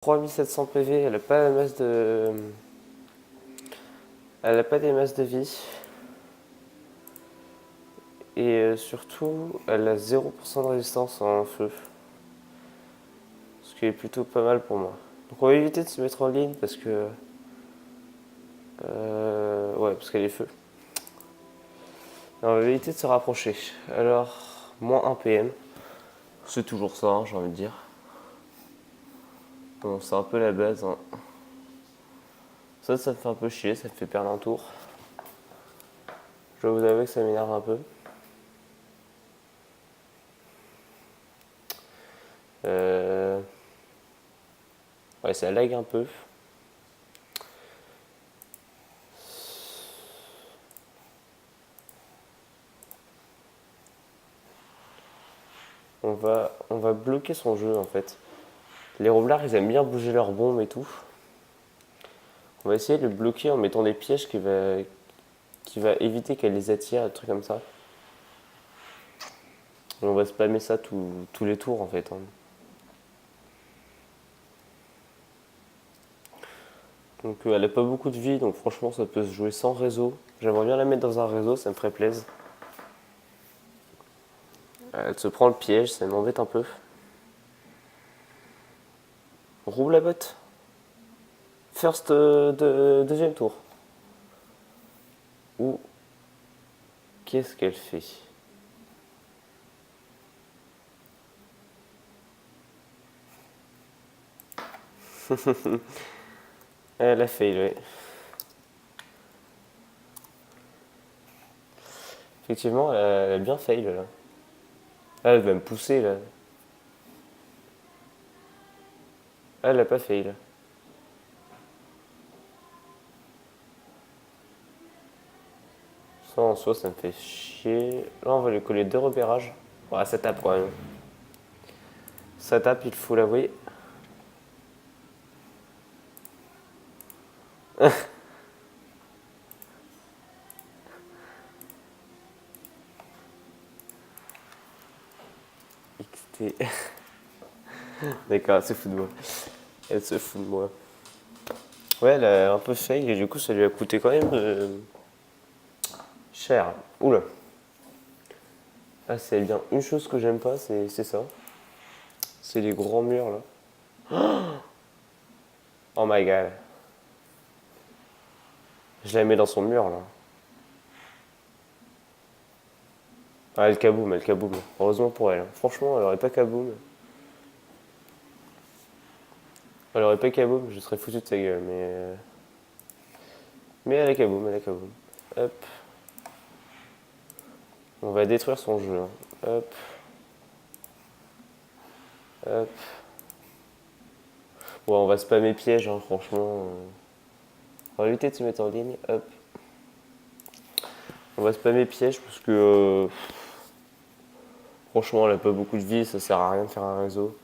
3700 PV, elle a pas la masse de... Elle a pas des masses de vie. Et surtout, elle a 0% de résistance en feu. Ce qui est plutôt pas mal pour moi. Donc on va éviter de se mettre en ligne parce que... ouais, parce qu'elle est feu. Et on va éviter de se rapprocher. Alors, moins 1 PM. C'est toujours ça, hein, j'ai envie de dire. Bon, c'est un peu la base. Hein. Ça me fait un peu chier, ça me fait perdre un tour. Je dois vous avouer que ça m'énerve un peu. Ouais, ça lag un peu. On va bloquer son jeu en fait. Les roublards, ils aiment bien bouger leurs bombes et tout. On va essayer de le bloquer en mettant des pièges qui va éviter qu'elle les attire, des trucs comme ça. Et on va spammer ça tous les tours en fait. Hein. Donc elle a pas beaucoup de vie, donc franchement ça peut se jouer sans réseau. J'aimerais bien la mettre dans un réseau, ça me ferait plaisir. Elle se prend le piège, ça m'embête un peu. Roule la botte. First deuxième tour. Ou qu'est-ce qu'elle fait? Elle a fail, ouais. Effectivement, elle a bien fail là. Ah, elle va me pousser là. Ah, elle a pas fail. Ça en soi, ça me fait chier. Là, on va lui coller deux repérages. Ouais, ça tape quand même. Ça tape, il faut l'avouer. XT. D'accord, elle se fout de moi. Elle se fout de moi. Ouais, elle a un peu fail et du coup, ça lui a coûté quand même cher. Oula. Ah, c'est bien une chose que j'aime pas, c'est ça. C'est les grands murs là. Oh my god. Je la mets dans son mur là. Ah, elle kaboom, elle kaboom. Heureusement pour elle. Franchement, elle aurait pas kaboom. Elle aurait pas kaboom, je serais foutu de sa gueule, mais elle a kaboom, elle a kaboom. Hop. On va détruire son jeu. Hein. Hop. Hop. Ouais, on va spammer piège, hein, franchement. On va éviter de se mettre en ligne. Hop. On va spammer piège parce que franchement, elle a pas beaucoup de vie, ça sert à rien de faire un réseau.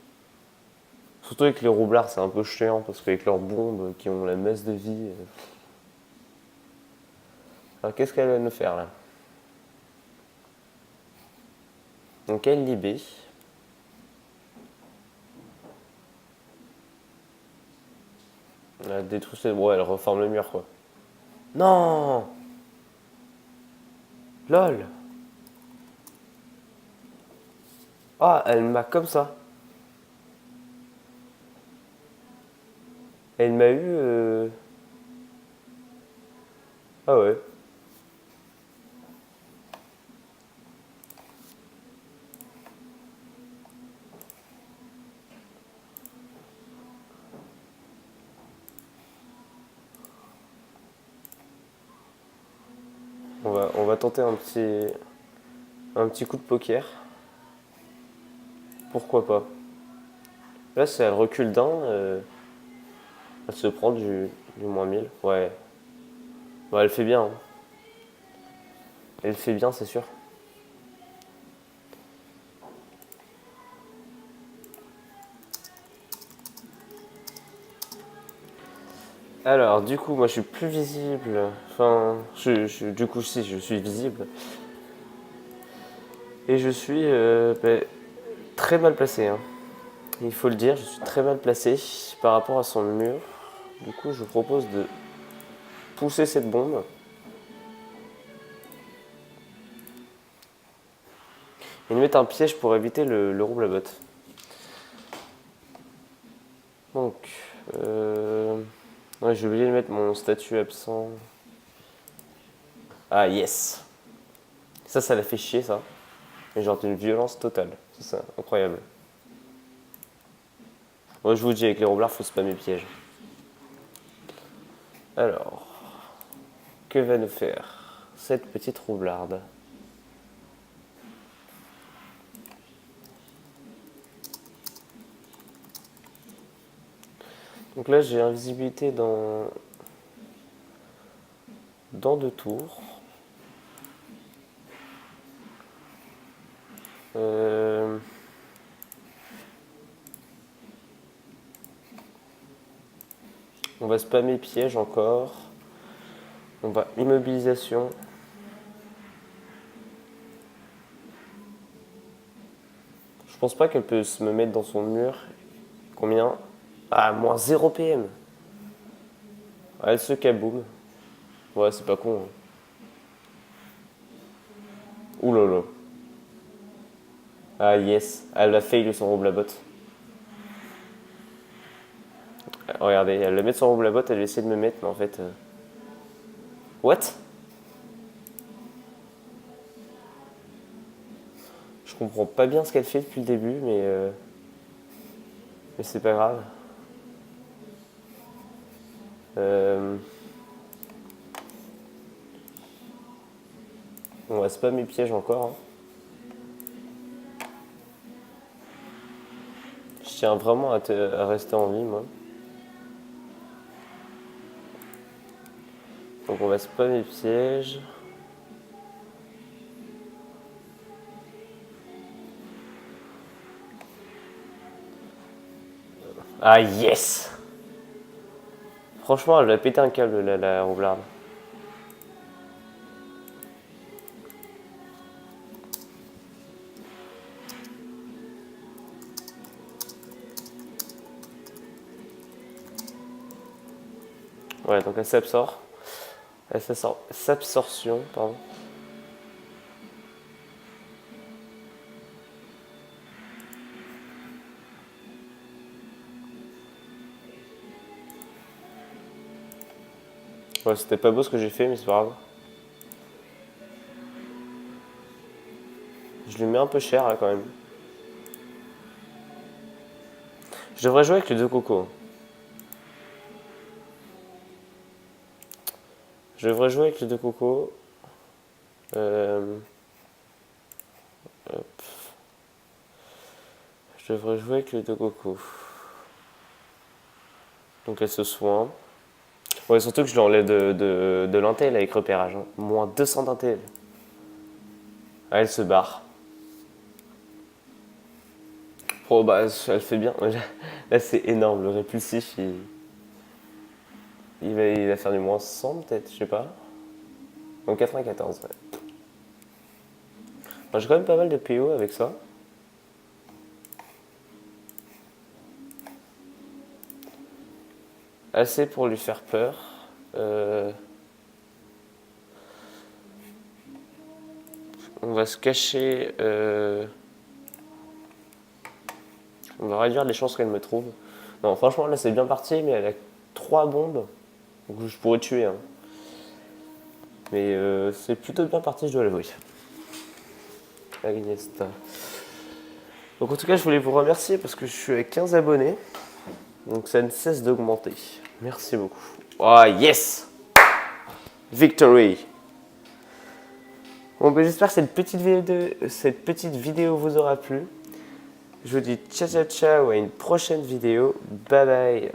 Surtout avec les roublards, c'est un peu chiant parce qu'avec leurs bombes qui ont la masse de vie. Alors qu'est-ce qu'elle va nous faire là? Donc elle libé. Elle détruit ses... Ouais, elle reforme le mur quoi. Non. LOL. Ah, elle m'a comme ça. Elle m'a eu... Ah ouais. On va tenter un petit coup de poker. Pourquoi pas. Là, si elle recule d'un, elle se prend du moins 1000. Ouais. Bon, elle fait bien. Hein. Elle fait bien, c'est sûr. Alors, du coup, moi, je suis plus visible. Enfin, du coup, si, je suis visible. Et je suis très mal placé. Hein. Il faut le dire, je suis très mal placé par rapport à son mur. Du coup, je vous propose de pousser cette bombe. Et de mettre un piège pour éviter le rouble à botte. Donc, ouais, j'ai oublié de mettre mon statut absent. Ah yes. Ça l'a fait chier ça. Mais genre d'une violence totale. C'est ça, incroyable. Moi je vous dis, avec les roublards, faut spammer piège. Alors, que va nous faire cette petite roublarde? Donc là j'ai invisibilité dans 2 tours. On va spammer piège encore. On va immobilisation. Je pense pas qu'elle peut se me mettre dans son mur. Combien? Ah, moins 0 PM. Ah, elle se kaboom. Ouais, c'est pas con. Hein. Ouh là là. Ah yes, elle a fail son rouble à botte. Regardez, elle va mettre son rouble à botte, elle va essayer de me mettre, mais en fait... What? Je comprends pas bien ce qu'elle fait depuis le début, mais c'est pas grave. On va spammer piège encore. Hein. Je tiens vraiment à rester en vie, moi. Donc on va spammer piège. Ah yes! Franchement, elle va péter un câble, la roublarde. Ouais, donc elle s'absorbe. S'absorption, pardon. Ouais, c'était pas beau ce que j'ai fait, mais c'est pas grave. Je lui mets un peu cher là quand même. Je devrais jouer avec les 2 cocos. Je devrais jouer avec les 2 cocos. Je devrais jouer avec les 2 cocos. Donc elle se soigne. Ouais, surtout que je l'enlève de l'intel avec repérage. Hein. Moins 200 d'intel. Ah, elle se barre. Oh bah, elle fait bien. Là, c'est énorme. Le répulsif, il va faire du moins 100 peut-être, je sais pas. Donc 94, ouais. Moi, j'ai quand même pas mal de PO avec ça. Assez pour lui faire peur. On va se cacher. On va réduire les chances qu'elle me trouve. Non, franchement, là, c'est bien parti, mais elle a 3 bombes. Donc je pourrais tuer. Hein. Mais c'est plutôt bien parti, je dois l'avouer. Agnesta. Donc en tout cas, je voulais vous remercier parce que je suis à 15 abonnés. Donc ça ne cesse d'augmenter. Merci beaucoup. Oh yes! Victory! Bon, ben, j'espère que cette petite vidéo vous aura plu. Je vous dis ciao ciao ciao à une prochaine vidéo. Bye bye!